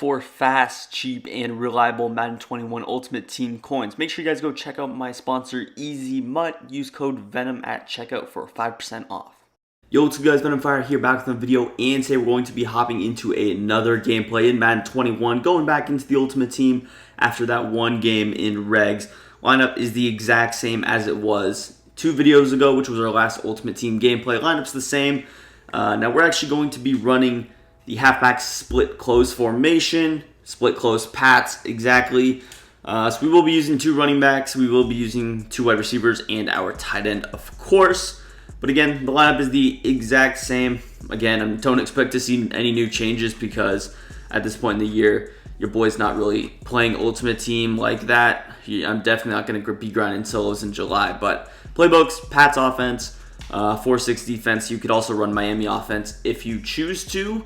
for fast, cheap, and reliable Madden 21 Ultimate Team coins. Make sure you guys go check out my sponsor, Easy Mutt. Use code VENOM at checkout for 5% off. Yo, what's up guys, Venomfire here, back with a video, and today we're going to be hopping into another gameplay in Madden 21, going back into the Ultimate Team after that one game in Regs. Lineup is the exact same as it was 2 videos ago, which was our last Ultimate Team gameplay. Lineup's the same. Now we're actually going to be running the halfback split close formation, split close Pats, exactly. So we will be using 2 running backs, we will be using 2 wide receivers, and our tight end, of course. But again, the lineup is the exact same. Again, I don't expect to see any new changes because at this point in the year, your boy's not really playing Ultimate Team like that. I'm definitely not going to be grinding solos in July. But playbooks, Pats offense, 4-6 defense. You could also run Miami offense if you choose to.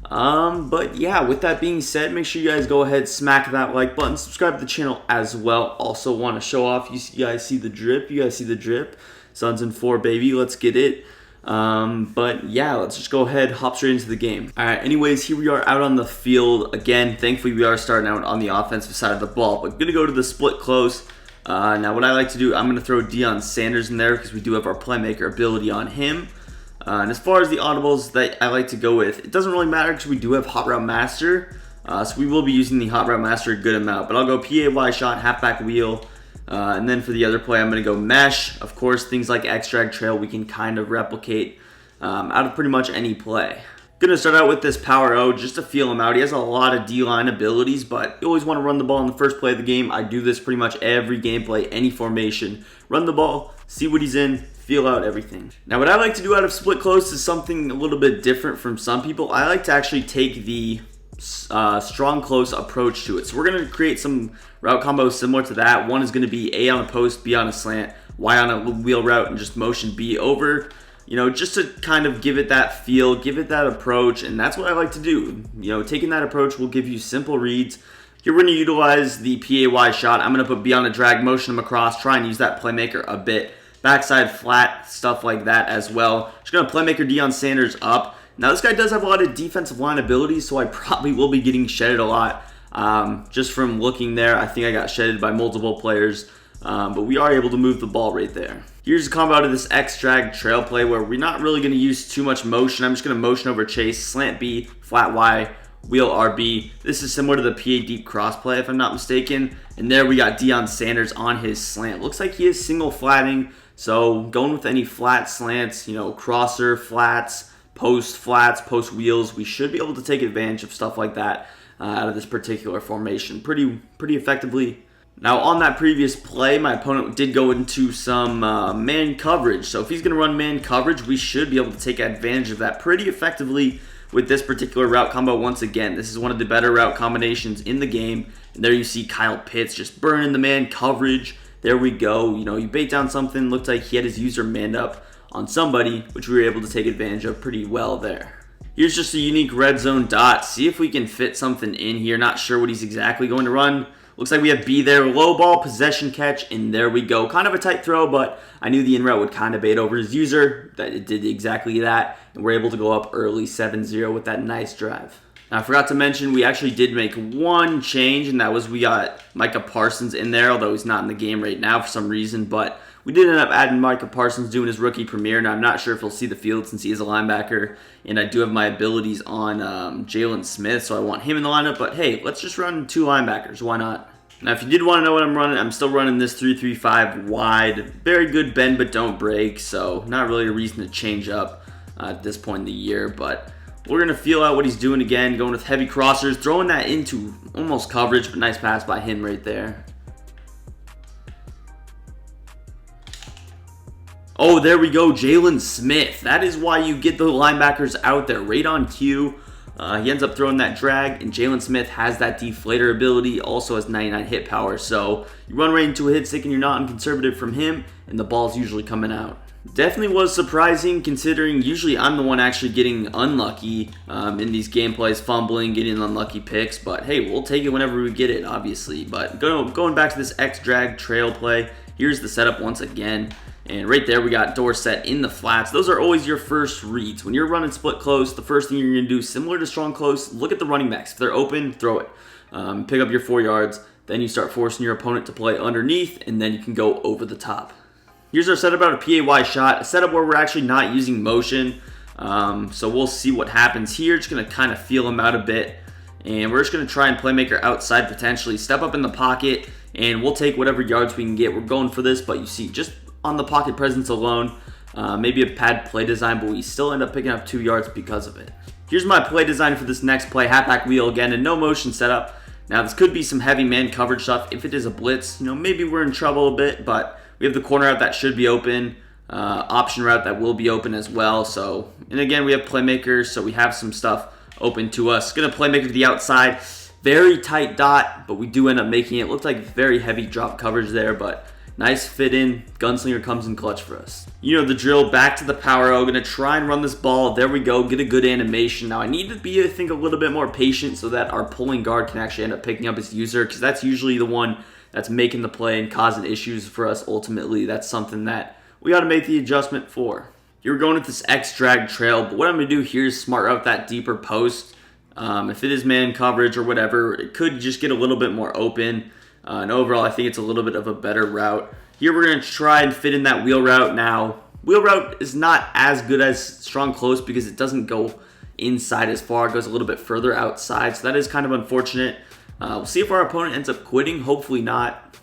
But yeah, with that being said, make sure you guys go ahead, smack that like button, subscribe to the channel as well. Also want to show off, you guys see the drip, Suns in 4, baby, let's get it. But yeah, let's just go ahead, hop straight into the game. All right, anyways, here we are out on the field. Again, thankfully we are starting out on the offensive side of the ball, but gonna go to the split close. Now what I like to do, I'm gonna throw Deion Sanders in there because we do have our playmaker ability on him. And as far as the audibles that I like to go with, it doesn't really matter because we do have Hot Route Master. So we will be using the Hot Route Master a good amount, but I'll go PAY shot, halfback wheel. And then for the other play, I'm going to go mesh. Of course, things like X-Drag Trail we can kind of replicate out of pretty much any play. Going to start out with this Power O just to feel him out. He has a lot of D-line abilities, but you always want to run the ball in the first play of the game. I do this pretty much every gameplay, any formation. Run the ball, see what he's in, feel out everything. Now what I like to do out of split close is something a little bit different from some people. I like to actually take the strong close approach to it. So we're going to create some route combos similar to that. One is going to be A on a post, B on a slant, Y on a wheel route, and just motion B over. You know, just to kind of give it that feel, give it that approach, and that's what I like to do. You know, taking that approach will give you simple reads. Here we're going to utilize the PAY shot. I'm going to put B on a drag, motion him across, try and use that playmaker a bit. Backside flat, stuff like that as well. Just going to playmaker Deion Sanders up. Now this guy does have a lot of defensive line abilities, so I probably will be getting shedded a lot. Just from looking there, I think I got shedded by multiple players, but we are able to move the ball right there. Here's a combo out of this X-Drag Trail play where we're not really going to use too much motion. I'm just going to motion over chase, slant B, flat Y, wheel RB. This is similar to the PA deep cross play if I'm not mistaken. And there we got Deion Sanders on his slant. Looks like he is single flatting, so going with any flat slants, you know, crosser, flats, post wheels, we should be able to take advantage of stuff like that out of this particular formation pretty effectively. Now on that previous play, my opponent did go into some man coverage, so if he's going to run man coverage, we should be able to take advantage of that pretty effectively with this particular route combo. Once again, this is one of the better route combinations in the game, and there you see Kyle Pitts just burning the man coverage. There we go. You know, you bait down something, looked like he had his user manned up on somebody, which we were able to take advantage of pretty well there. Here's just a unique red zone dot. See if we can fit something in here. Not sure what he's exactly going to run. Looks like we have B there. Low ball, possession catch, and there we go. Kind of a tight throw, but I knew the in route would kind of bait over his user. That it did exactly that, and we're able to go up early 7-0 with that nice drive. Now, I forgot to mention, we actually did make one change, and that was we got Micah Parsons in there, although he's not in the game right now for some reason, but we did end up adding Micah Parsons doing his rookie premiere. Now, I'm not sure if he'll see the field since he is a linebacker, and I do have my abilities on Jalen Smith, so I want him in the lineup, but hey, let's just run 2 linebackers. Why not? Now, if you did want to know what I'm running, I'm still running this 3-3-5 wide. Very good bend but don't break, so not really a reason to change up at this point in the year, but we're going to feel out what he's doing again, going with heavy crossers, throwing that into almost coverage, but nice pass by him right there. Oh, there we go, Jalen Smith. That is why you get the linebackers out there, right on cue. He ends up throwing that drag, and Jalen Smith has that deflator ability, also has 99 hit power. So you run right into a hit stick and you're not conservative from him, and the ball's usually coming out. Definitely was surprising considering usually I'm the one actually getting unlucky in these gameplays, fumbling, getting unlucky picks. But hey, we'll take it whenever we get it, obviously. But going back to this X-Drag Trail play, here's the setup once again. And right there, we got Dorsett in the flats. Those are always your first reads. When you're running split close, the first thing you're going to do, similar to strong close, look at the running backs. If they're open, throw it. Pick up your 4 yards. Then you start forcing your opponent to play underneath, and then you can go over the top. Here's our setup out of PAY shot, a setup where we're actually not using motion. So we'll see what happens here. Just going to kind of feel him out a bit. And we're just going to try and playmaker outside potentially. Step up in the pocket, and we'll take whatever yards we can get. We're going for this, but you see, just on the pocket presence alone, maybe a pad play design, but we still end up picking up 2 yards because of it. Here's my play design for this next play. Halfback wheel again, and no motion setup. Now, this could be some heavy man coverage stuff. If it is a blitz, maybe we're in trouble a bit, but we have the corner route that should be open, option route that will be open as well. So, and again, we have playmakers, so we have some stuff open to us. Going to playmaker to the outside. Very tight dot, but we do end up making it. Looked like very heavy drop coverage there, but nice fit in. Gunslinger comes in clutch for us. You know the drill. Back to the power O. Going to try and run this ball. There we go. Get a good animation. Now I need to be, I think, a little bit more patient so that our pulling guard can actually end up picking up his user, because that's usually the one that's making the play and causing issues for us ultimately. That's something that we got to make the adjustment for. You're going with this X drag trail, but what I'm going to do here is smart out that deeper post. If it is man coverage or whatever, it could just get a little bit more open. And overall, I think it's a little bit of a better route. Here we're going to try and fit in that wheel route. Now, wheel route is not as good as strong close because it doesn't go inside as far. It goes a little bit further outside, so that is kind of unfortunate. We'll see if our opponent ends up quitting. Hopefully not.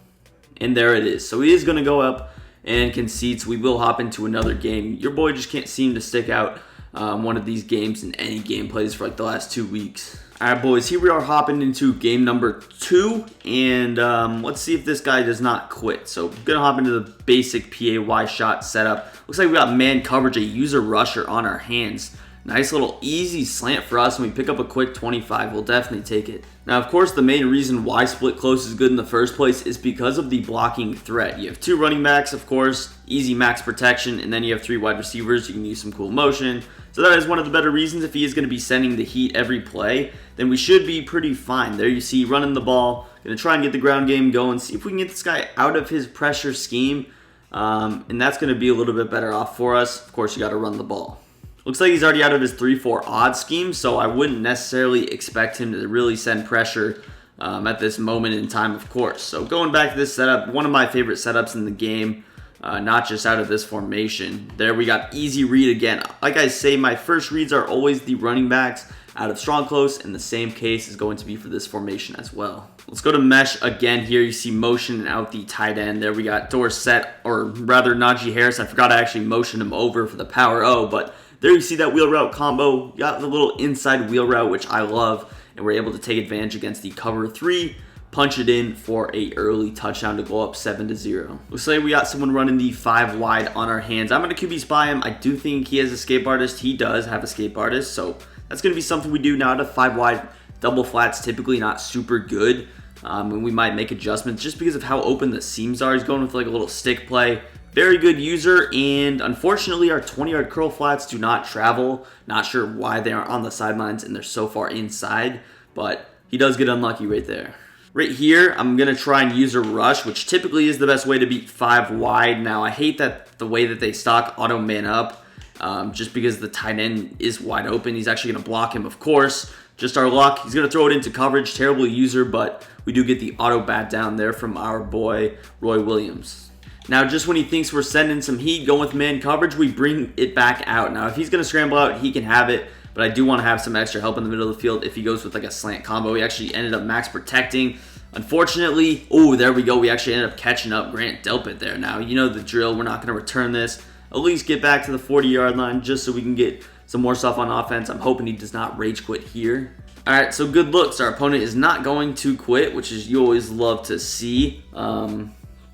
And there it is. So he is going to go up and concedes. We will hop into another game. Your boy just can't seem to stick out one of these games in any gameplays for like the last 2 weeks. All right, boys, here we are hopping into game number 2, and let's see if this guy does not quit. So I'm going to hop into the basic PAY shot setup. Looks like we got man coverage, a user rusher on our hands. Nice little easy slant for us, and we pick up a quick 25. We'll definitely take it. Now, of course, the main reason why split close is good in the first place is because of the blocking threat. You have 2 running backs, of course, easy max protection, and then you have 3 wide receivers. You can use some cool motion. So that is one of the better reasons. If he is going to be sending the heat every play, then we should be pretty fine. There you see, running the ball. Going to try and get the ground game going. See if we can get this guy out of his pressure scheme. And that's going to be a little bit better off for us. Of course, you got to run the ball. Looks like he's already out of his 3-4 odd scheme, so I wouldn't necessarily expect him to really send pressure at this moment in time, of course. So going back to this setup, one of my favorite setups in the game, not just out of this formation. There we got easy read again. Like I say, my first reads are always the running backs out of strong close, and the same case is going to be for this formation as well. Let's go to mesh again here. You see motion out the tight end. There we got Dorsett, or rather Najee Harris. I forgot I actually motioned him over for the power O, but there you see that wheel route combo. You got the little inside wheel route, which I love, and we're able to take advantage against the cover 3, punch it in for a early touchdown to go up 7-0. Looks like we got someone running the 5 wide on our hands. I'm going to QB spy him. I do think he has escape artist. He does have escape artist, so that's going to be something we do now. To 5 wide, double flats typically not super good, and we might make adjustments just because of how open the seams are. He's going with like a little stick play. Very good user, and unfortunately our 20-yard curl flats do not travel. Not sure why they are on the sidelines and they're so far inside, but he does get unlucky right there. Right here, I'm going to try and use a rush, which typically is the best way to beat 5 wide. Now, I hate that the way that they stock auto man up, just because the tight end is wide open. He's actually going to block him, of course. Just our luck. He's going to throw it into coverage. Terrible user, but we do get the auto bat down there from our boy, Roy Williams. Now, just when he thinks we're sending some heat, going with man coverage, we bring it back out. Now, if he's going to scramble out, he can have it, but I do want to have some extra help in the middle of the field if he goes with like a slant combo. He actually ended up max protecting. Unfortunately, oh, there we go. We actually ended up catching up Grant Delpit there. Now, you know the drill. We're not going to return this. At least get back to the 40-yard line just so we can get some more stuff on offense. I'm hoping he does not rage quit here. All right, so good looks. Our opponent is not going to quit, which is you always love to see.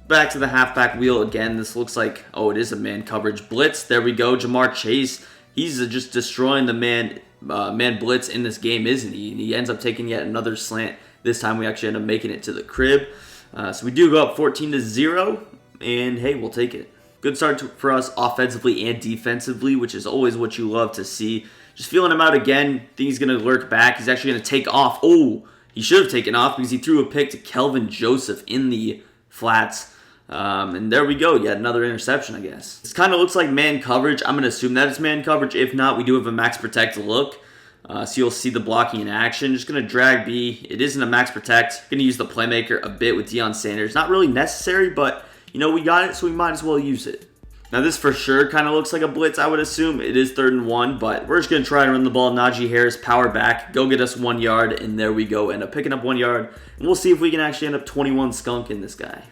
Back to the halfback wheel again. This looks like, oh, it is a man coverage blitz. There we go. Jamar Chase. He's just destroying the man blitz in this game, isn't he? And he ends up taking yet another slant. This time we actually end up making it to the crib. So we do go up 14-0, and hey, we'll take it. Good start for us offensively and defensively, which is always what you love to see. Just feeling him out again. Think he's going to lurk back. He's actually going to take off. Oh, he should have taken off because he threw a pick to Kelvin Joseph in the flats. And there we go. Yet another interception, I guess. This kind of looks like man coverage. I'm going to assume that it's man coverage. If not, we do have a max protect look. So you'll see the blocking in action. Just going to drag B. It isn't a max protect. Going to use the playmaker a bit with Deion Sanders. Not really necessary, but, you know, we got it, so we might as well use it. Now, this for sure kind of looks like a blitz, I would assume. It is 3rd and 1, but we're just going to try and run the ball. Najee Harris, power back, go get us 1 yard, and there we go. End up picking up 1 yard, and we'll see if we can actually end up 21 skunking this guy.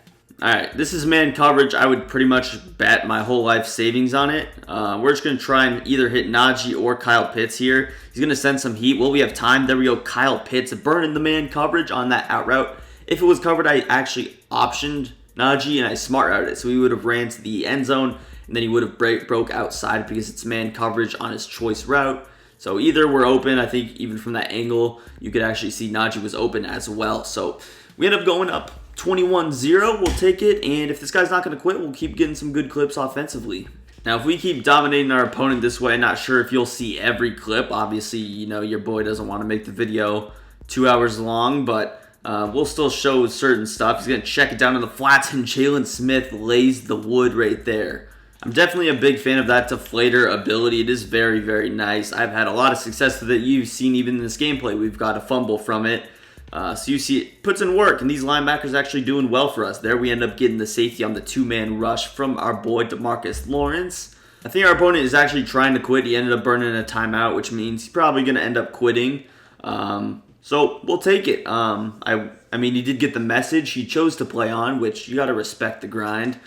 All right, this is man coverage. I would pretty much bet my whole life savings on it. We're just going to try and either hit Najee or Kyle Pitts here. He's going to send some heat. Well, we have time. There we go. Kyle Pitts burning the man coverage on that out route. If it was covered, I actually optioned Najee and I smart routed it. So he would have ran to the end zone and then he would have broke outside because it's man coverage on his choice route. So either we're open. I think even from that angle, you could actually see Najee was open as well. So we end up going up 21-0, we'll take it, and if this guy's not going to quit, we'll keep getting some good clips offensively. Now, if we keep dominating our opponent this way, not sure if you'll see every clip. Obviously, you know, your boy doesn't want to make the video 2 hours long, but we'll still show certain stuff. He's going to check it down in the flats, and Jalen Smith lays the wood right there. I'm definitely a big fan of that deflator ability. It is very, very nice. I've had a lot of success with it. You've seen even in this gameplay, we've got a fumble from it. So you see it puts in work, and these linebackers actually doing well for us. There we end up getting the safety on the 2-man rush from our boy DeMarcus Lawrence. I think our opponent is actually trying to quit. He ended up burning a timeout, which means he's probably going to end up quitting. So we'll take it. I mean, he did get the message. He chose to play on, which you got to respect the grind.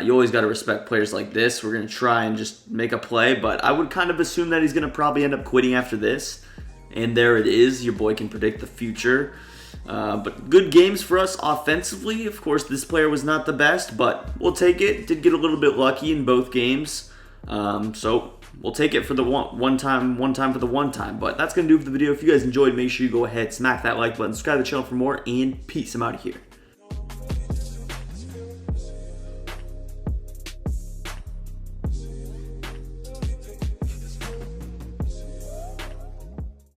You always got to respect players like this. We're going to try and just make a play, but I would kind of assume that he's going to probably end up quitting after this. And there it is. Your boy can predict the future. But good games for us offensively. Of course, this player was not the best, but we'll take it. Did get a little bit lucky in both games. So we'll take it for the one time for the one time. But that's going to do it for the video. If you guys enjoyed, make sure you go ahead, smack that like button, subscribe to the channel for more, and peace. I'm out of here.